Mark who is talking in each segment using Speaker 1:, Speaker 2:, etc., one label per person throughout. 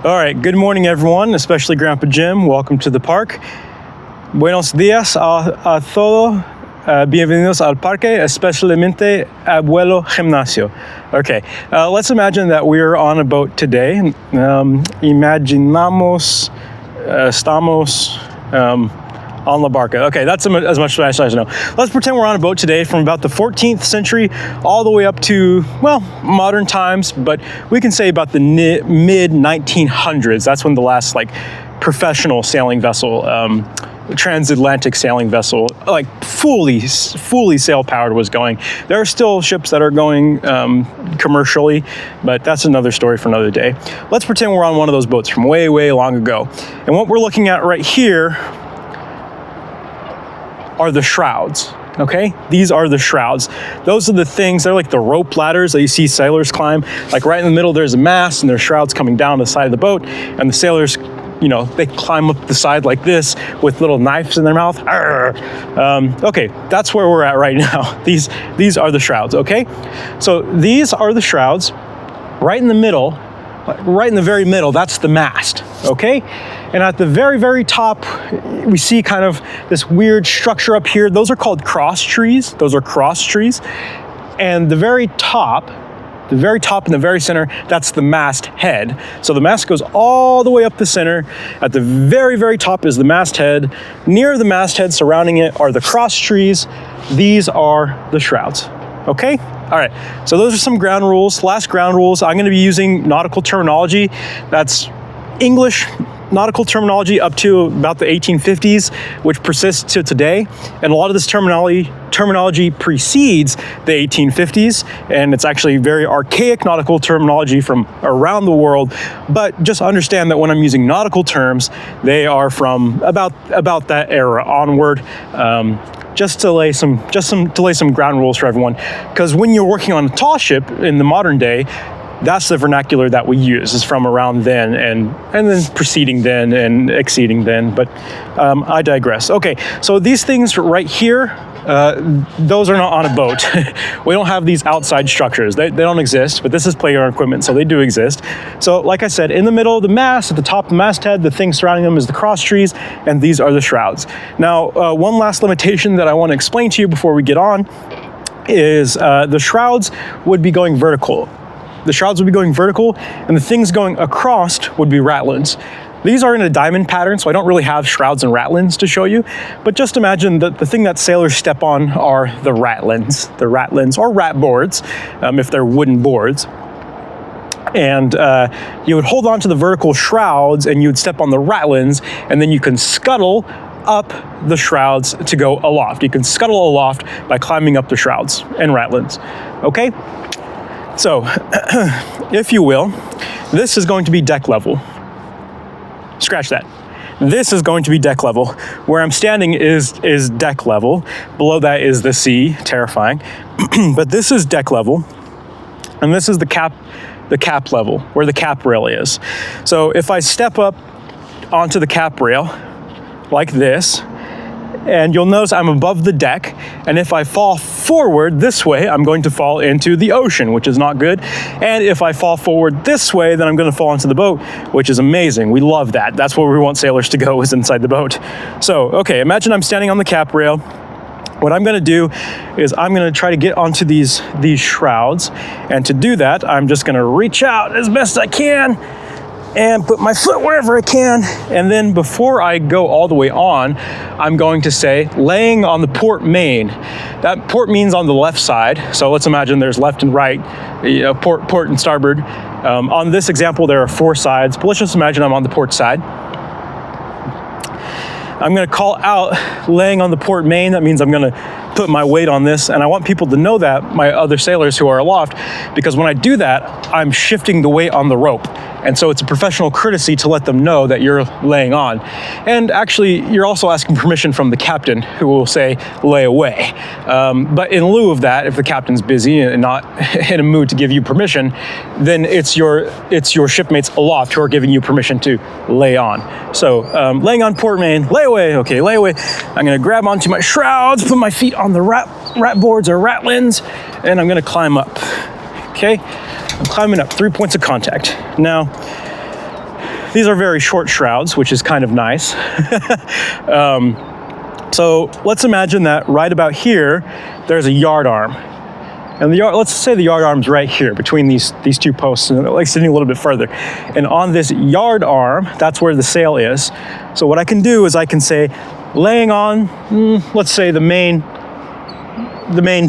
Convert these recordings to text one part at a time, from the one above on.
Speaker 1: All right, good morning everyone, especially Grandpa Jim. Welcome to the park. Buenos días a todo. Bienvenidos al parque, especialmente Abuelo Gimnasio. Okay, let's imagine that we're on a boat today. Imaginamos estamos on la barca. Okay, that's as much Spanish as I know. Let's pretend we're on a boat today from about the 14th century all the way up to, well, modern times, but we can say about the mid 1900s. That's when the last professional sailing vessel, transatlantic sailing vessel, fully sail powered was going. There are still ships that are going commercially, but that's another story for another day. Let's pretend we're on one of those boats from way, way long ago. And what we're looking at right here are the shrouds, okay? These are the shrouds. Those are the things, they're like the rope ladders that you see sailors climb. Like right in the middle, there's a mast and there's shrouds coming down the side of the boat, and the sailors, they climb up the side like this with little knives in their mouth. Okay, that's where we're at right now. These are the shrouds, okay? So these are the shrouds. Right in the middle, right in the very middle, that's the mast, okay? And at the very, very top, we see kind of this weird structure up here. Those are called cross trees. Those are cross trees. And the very top in the very center, that's the mast head. So the mast goes all the way up the center. At the very, very top is the mast head. Near the mast head, surrounding it, are the cross trees. These are the shrouds, okay? All right, so those are some ground rules. Last ground rules, I'm gonna be using nautical terminology. That's English nautical terminology up to about the 1850s, which persists to today. And a lot of this terminology precedes the 1850s, and it's actually very archaic nautical terminology from around the world. But just understand that when I'm using nautical terms, they are from about that era onward. Just to lay some ground rules for everyone, because when you're working on a tall ship in the modern day, that's the vernacular that we use, is from around then and then preceding then and exceeding then, but I digress. Okay, so these things right here, those are not on a boat. We don't have these outside structures. They don't exist, but this is playground equipment, so they do exist. So like I said, in the middle of the mast, at the top of the masthead, the thing surrounding them is the cross trees, and these are the shrouds. Now, one last limitation that I want to explain to you before we get on is the shrouds would be going vertical. The shrouds would be going vertical, and the things going across would be ratlins. These are in a diamond pattern, so I don't really have shrouds and ratlins to show you, but just imagine that the thing that sailors step on are the ratlins or rat boards, if they're wooden boards. And you would hold on to the vertical shrouds and you would step on the ratlins, and then you can scuttle up the shrouds to go aloft. You can scuttle aloft by climbing up the shrouds and ratlins, okay? So, if you will, this is going to be deck level. Scratch that. This is going to be deck level. Where I'm standing is deck level. Below that is the sea, terrifying. But this is deck level, and this is the cap level, where the cap rail is. So if I step up onto the cap rail like this, and you'll notice I'm above the deck, and if I fall forward this way, I'm going to fall into the ocean, which is not good. And if I fall forward this way, then I'm going to fall into the boat, which is amazing. We love that. That's where we want sailors to go, is inside the boat. So, okay, imagine I'm standing on the cap rail. What I'm going to do is I'm going to try to get onto these shrouds, and to do that, I'm just going to reach out as best I can and put my foot wherever I can. And then before I go all the way on, I'm going to say laying on the port main. That port means on the left side. So let's imagine there's left and right, port and starboard. On this example, there are 4 sides, but let's just imagine I'm on the port side. I'm gonna call out laying on the port main. That means I'm gonna put my weight on this, and I want people to know that, my other sailors who are aloft, because when I do that, I'm shifting the weight on the rope. And so it's a professional courtesy to let them know that you're laying on. And actually, you're also asking permission from the captain, who will say, lay away. But in lieu of that, if the captain's busy and not in a mood to give you permission, then it's your shipmates aloft who are giving you permission to lay on. So laying on port main, lay away, okay, lay away. I'm gonna grab onto my shrouds, put my feet on the rat boards or ratlins, and I'm gonna climb up, okay? I'm climbing up, 3 points of contact. Now, These are very short shrouds, which is kind of nice. So let's imagine that right about here, there's a yard arm. And let's say the yard arm's right here between these two posts, and like sitting a little bit further. And on this yard arm, that's where the sail is. So what I can do is I can say, laying on, let's say the main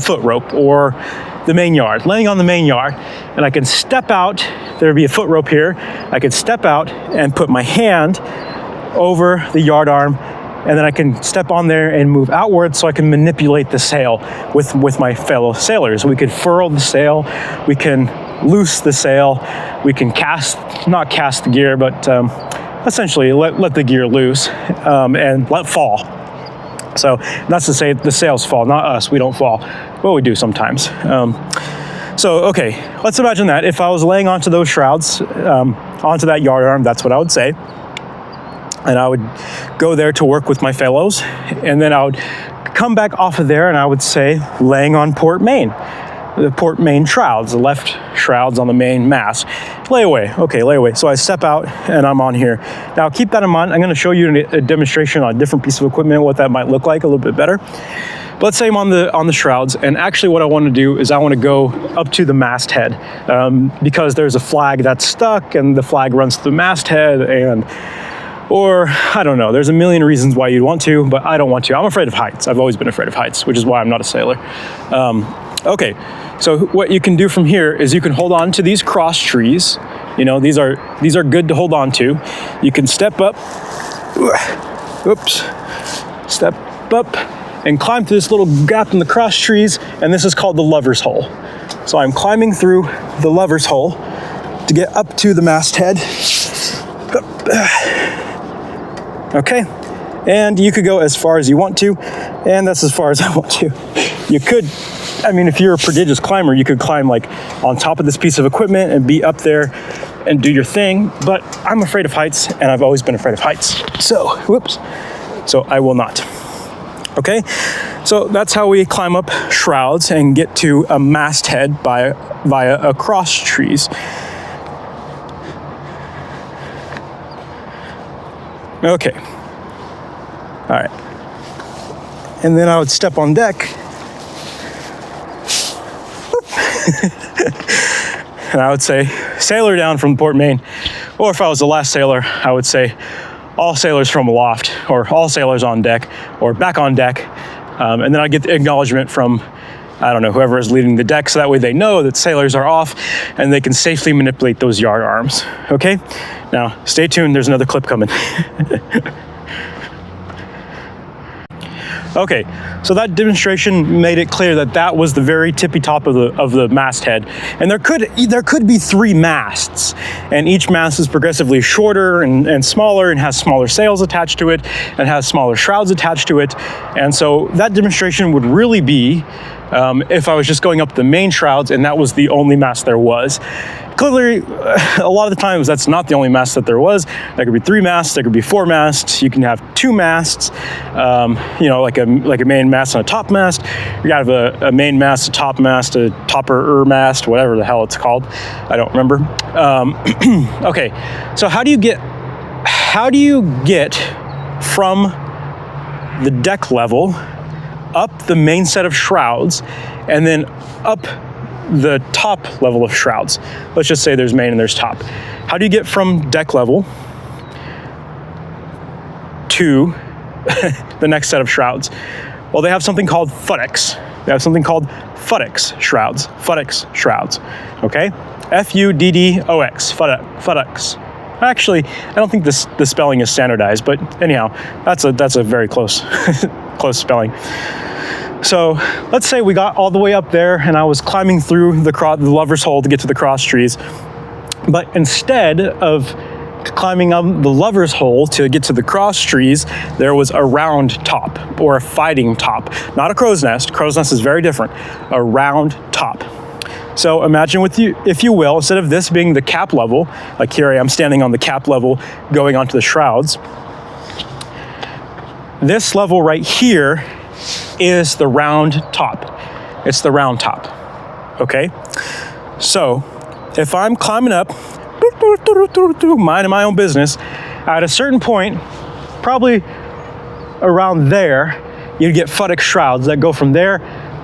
Speaker 1: foot rope or the main yard, laying on the main yard, and I can step out. There'd be a foot rope here. I could step out and put my hand over the yard arm, and then I can step on there and move outward so I can manipulate the sail with my fellow sailors. We could furl the sail, we can loose the sail, we can not cast the gear, but essentially let the gear loose and let fall. So that's to say the sails fall, not us, we don't fall. Well, we do sometimes. So, okay, let's imagine that if I was laying onto those shrouds, onto that yard arm, that's what I would say. And I would go there to work with my fellows, and then I would come back off of there and I would say, laying on port main, the port main shrouds, the left shrouds on the main mast. Layaway, okay, layaway. So I step out and I'm on here. Now keep that in mind. I'm gonna show you a demonstration on a different piece of equipment, what that might look like a little bit better. But let's say I'm on the shrouds, and actually what I want to do is I want to go up to the masthead because there's a flag that's stuck and the flag runs to the masthead, or I don't know, there's a million reasons why you'd want to, but I don't want to. I'm afraid of heights. I've always been afraid of heights, which is why I'm not a sailor. Okay, so what you can do from here is you can hold on to these cross trees. You know, these are good to hold on to. You can step up, step up, and climb through this little gap in the cross trees, and this is called the lover's hole. So I'm climbing through the lover's hole to get up to the masthead. Okay, and you could go as far as you want to, and that's as far as I want to. You could, I mean, if you're a prodigious climber, you could climb like on top of this piece of equipment and be up there and do your thing, but I'm afraid of heights, and I've always been afraid of heights. So, so I will not. Okay, so that's how we climb up shrouds and get to a masthead via a cross trees. Okay, all right, and then I would step on deck, and I would say, sailor down from port main, or if I was the last sailor, I would say, all sailors from aloft, or all sailors on deck, or back on deck, and then I get the acknowledgement from, I don't know, whoever is leading the deck, so that way they know that sailors are off, and they can safely manipulate those yard arms, okay? Now, stay tuned, there's another clip coming. Okay, so that demonstration made it clear that that was the very tippy top of the masthead, and there could be 3 masts, and each mast is progressively shorter and smaller, and has smaller sails attached to it, and has smaller shrouds attached to it, and so that demonstration would really be if I was just going up the main shrouds and that was the only mast there was. Clearly, a lot of the times that's not the only mast that there was. There could be 3 masts, there could be 4 masts. You can have 2 masts, you know, like a main mast and a top mast. You gotta have a main mast, a top mast, a topper mast, whatever the hell it's called. I don't remember. Okay, so how do you get from the deck level up the main set of shrouds and then up the top level of shrouds? Let's just say there's main and there's top. How do you get from deck level to the next set of shrouds? Well, they have something called futtocks. They have something called futtocks shrouds. Futtocks shrouds. Okay? F-U-D-D-O-X. Futtocks. Actually, I don't think the spelling is standardized, but anyhow, that's a very close close spelling. So let's say we got all the way up there and I was climbing through the lover's hole to get to the cross trees. But instead of climbing up the lover's hole to get to the cross trees, there was a round top, or a fighting top. Not a crow's nest. Crow's nest is very different. A round top. So imagine with you, if you will, instead of this being the cap level, like here I am standing on the cap level going onto the shrouds, this level right here is the round top. It's the round top, okay? So if I'm climbing up, minding my own business. At a certain point, probably around there, you'd get futtock shrouds that go from there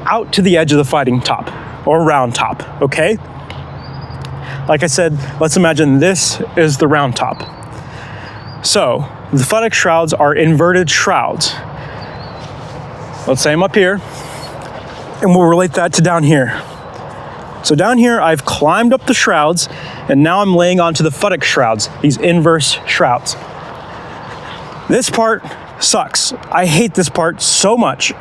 Speaker 1: out to the edge of the fighting top or round top, okay? Like I said, let's imagine this is the round top. So the futtock shrouds are inverted shrouds. Let's say I'm up here, and we'll relate that to down here. So down here, I've climbed up the shrouds, and now I'm laying onto the futtock shrouds, these inverse shrouds. This part sucks. I hate this part so much.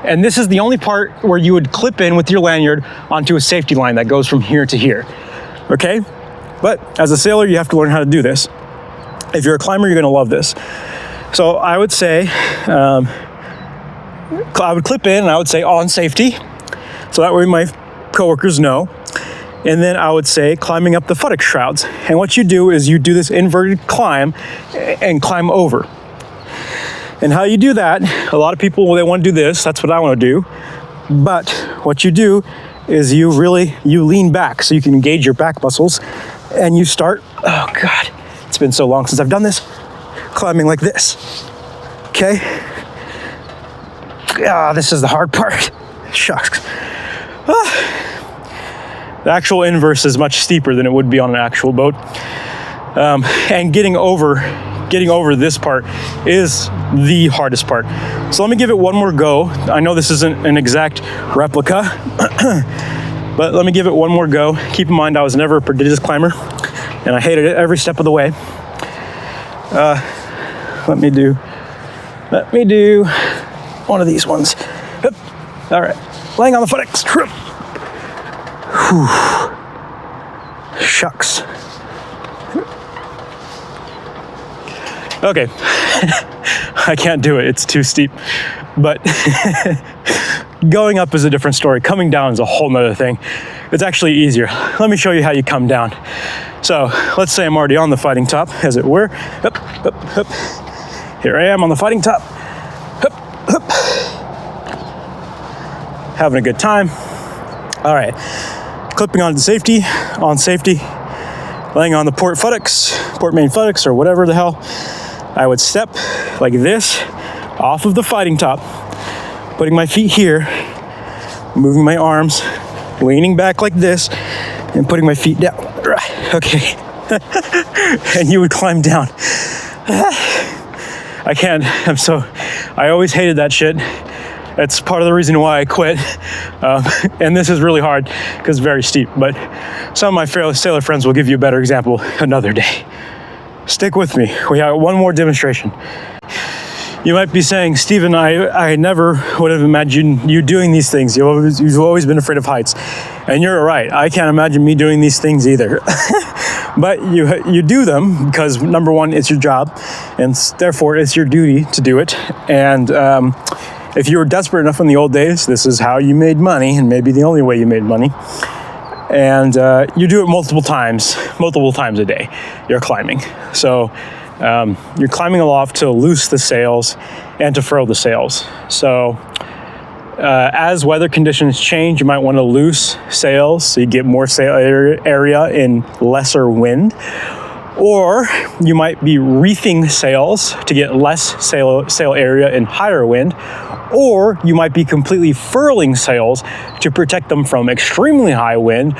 Speaker 1: And this is the only part where you would clip in with your lanyard onto a safety line that goes from here to here, okay? But as a sailor, you have to learn how to do this. If you're a climber, you're gonna love this. So I would say, I would clip in and I would say on safety. So that way my coworkers know. And then I would say climbing up the futtock shrouds. And what you do is you do this inverted climb and climb over. And how you do that, a lot of people, well, they want to do this. That's what I want to do. But what you do is you lean back so you can engage your back muscles. And you start, oh God, it's been so long since I've done this, climbing like this, okay? Ah, this is the hard part. Shucks. The actual inverse is much steeper than it would be on an actual boat. And getting over this part is the hardest part. So let me give it one more go. I know this isn't an exact replica, but let me give it one more go. Keep in mind, I was never a prodigious climber, and I hated it every step of the way. Let me do one of these ones. All right, laying on the futtocks. Shucks. Okay, I can't do it, it's too steep. But going up is a different story. Coming down is a whole nother thing. It's actually easier. Let me show you how you come down. So let's say I'm already on the fighting top, as it were. Up, up, up. Here I am on the fighting top. Up, up. Having a good time. All right, clipping onto safety, on safety, laying on the port main futtocks, or whatever the hell. I would step like this off of the fighting top, putting my feet here, moving my arms, leaning back like this, and putting my feet down. Okay. And you would climb down. I always hated that shit. That's part of the reason why I quit. And this is really hard because it's very steep, but some of my sailor friends will give you a better example another day. Stick with me. We have one more demonstration. You might be saying, Stephen, I never would have imagined you doing these things. You've always been afraid of heights. And you're right. I can't imagine me doing these things either. But you do them because, number one, it's your job, and therefore it's your duty to do it. And if you were desperate enough in the old days, this is how you made money, and maybe the only way you made money. And you do it multiple times a day. You're climbing. So you're climbing aloft to loose the sails and to furl the sails. So as weather conditions change, you might want to loose sails so you get more sail area in lesser wind. Or you might be reefing sails to get less sail area in higher wind. Or you might be completely furling sails to protect them from extremely high wind.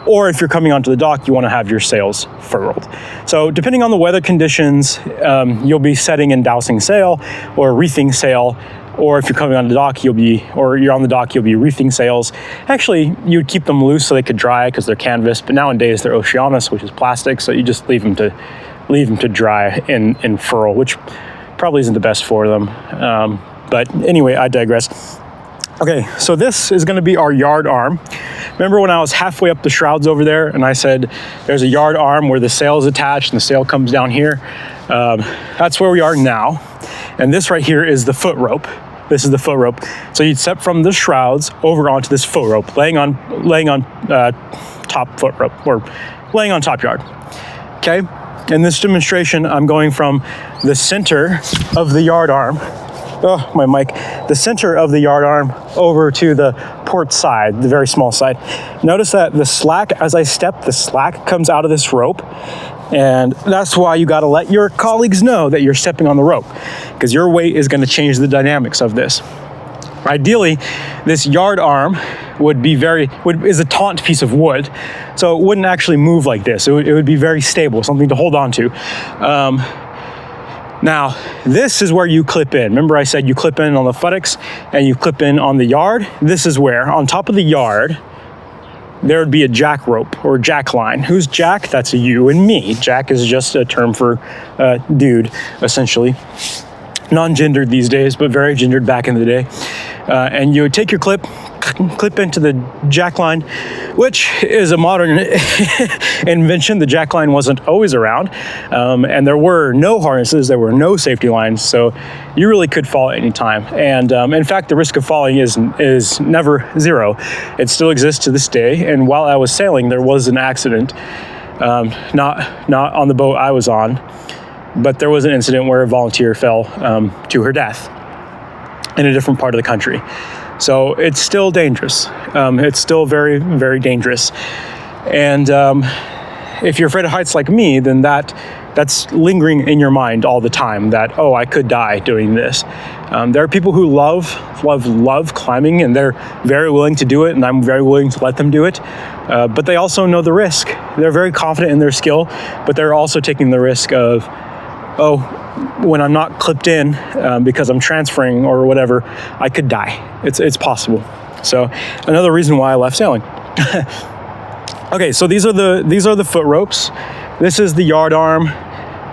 Speaker 1: Or if you're coming onto the dock, you want to have your sails furled. So depending on the weather conditions, you'll be setting and dousing sail or reefing sail. Or if you're coming on the dock, you'll be reefing sails. Actually, you'd keep them loose so they could dry because they're canvas. But nowadays they're Oceanus, which is plastic. So you just leave them to dry and furl, which probably isn't the best for them. But anyway, I digress. Okay, so this is going to be our yard arm. Remember when I was halfway up the shrouds over there and I said there's a yard arm where the sail is attached and the sail comes down here? That's where we are now. And this right here is the foot rope. This is the foot rope. So you'd step from the shrouds over onto this foot rope, laying on top foot rope, or laying on top yard. Okay? In this demonstration, I'm going from the center of the yard arm my mic, the center of the yard arm over to the port side, the very small side. Notice that the slack, as I step, the slack comes out of this rope. And that's why you got to let your colleagues know that you're stepping on the rope, because your weight is going to change the dynamics of this. Ideally, this yard arm is a taut piece of wood, so it wouldn't actually move like this. It would be very stable, something to hold on to. Now, this is where you clip in. Remember I said you clip in on the buttocks and you clip in on the yard? This is where, on top of the yard, there would be a jack rope or jack line. Who's Jack? That's you and me. Jack is just a term for dude, essentially. Non-gendered these days, but very gendered back in the day. And you would take your clip into the jack line, which is a modern invention. The jack line wasn't always around, and there were no harnesses, there were no safety lines, so you really could fall at any time. And in fact, the risk of falling is never zero. It still exists to this day. And while I was sailing, there was an accident, not on the boat I was on, but there was an incident where a volunteer fell to her death in a different part of the country. So it's still dangerous. It's still very, very dangerous. And if you're afraid of heights like me, then that's lingering in your mind all the time, that, oh, I could die doing this. There are people who love climbing, and they're very willing to do it, and I'm very willing to let them do it. But they also know the risk. They're very confident in their skill, but they're also taking the risk of, when I'm not clipped in because I'm transferring or whatever, I could die. It's possible. So another reason why I left sailing. Okay, so these are the foot ropes. This is the yard arm.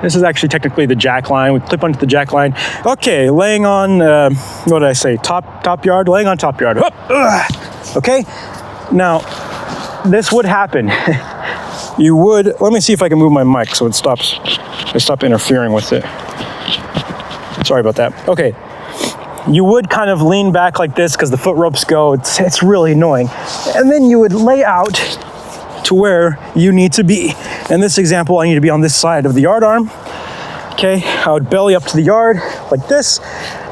Speaker 1: This is actually technically the jack line. We clip onto the jack line. Okay, laying on what did I say? Top yard. Laying on top yard. Okay. Now, this would happen. You would. Let me see if I can move my mic so it stops. I stop interfering with it. Sorry about that. Okay. You would kind of lean back like this because the foot ropes go. It's really annoying. And then you would lay out to where you need to be. In this example, I need to be on this side of the yard arm. Okay. I would belly up to the yard like this.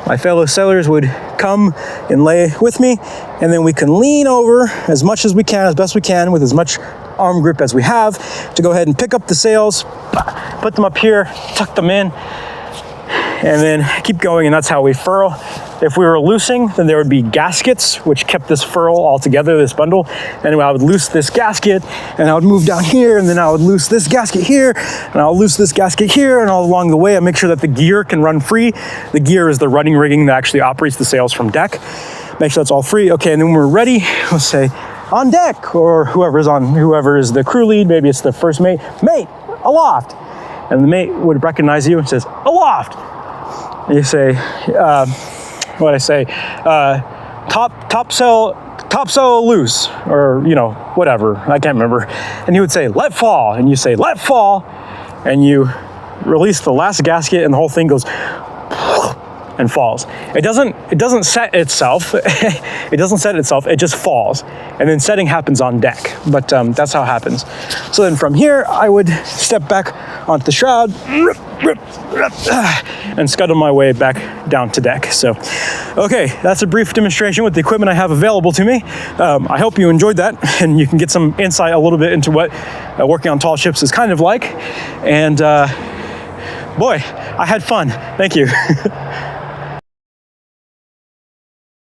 Speaker 1: My fellow sailors would come and lay with me. And then we can lean over as much as we can, as best we can, with as much arm grip as we have, to go ahead and pick up the sails, put them up here, tuck them in, and then keep going. And that's how we furl. If we were loosing, then there would be gaskets, which kept this furl all together, this bundle. Anyway, I would loose this gasket, and I would move down here, and then I would loose this gasket here, and I'll loose this gasket here, and all along the way, I make sure that the gear can run free. The gear is the running rigging that actually operates the sails from deck. Make sure that's all free. Okay, and then when we're ready, we'll say, on deck, or whoever is the crew lead, maybe it's the first mate, aloft. And the mate would recognize you and says, aloft. And you say, topsail loose, or, whatever, I can't remember. And he would say, let fall. And you say, let fall. And you release the last gasket, and the whole thing goes and falls. It doesn't set itself. It doesn't set itself. It just falls. And then setting happens on deck. But that's how it happens. So then from here, I would step back onto the shroud and scuttle my way back down to deck. So, okay, that's a brief demonstration with the equipment I have available to me. I hope you enjoyed that, and you can get some insight a little bit into what working on tall ships is kind of like. And boy, I had fun. Thank you.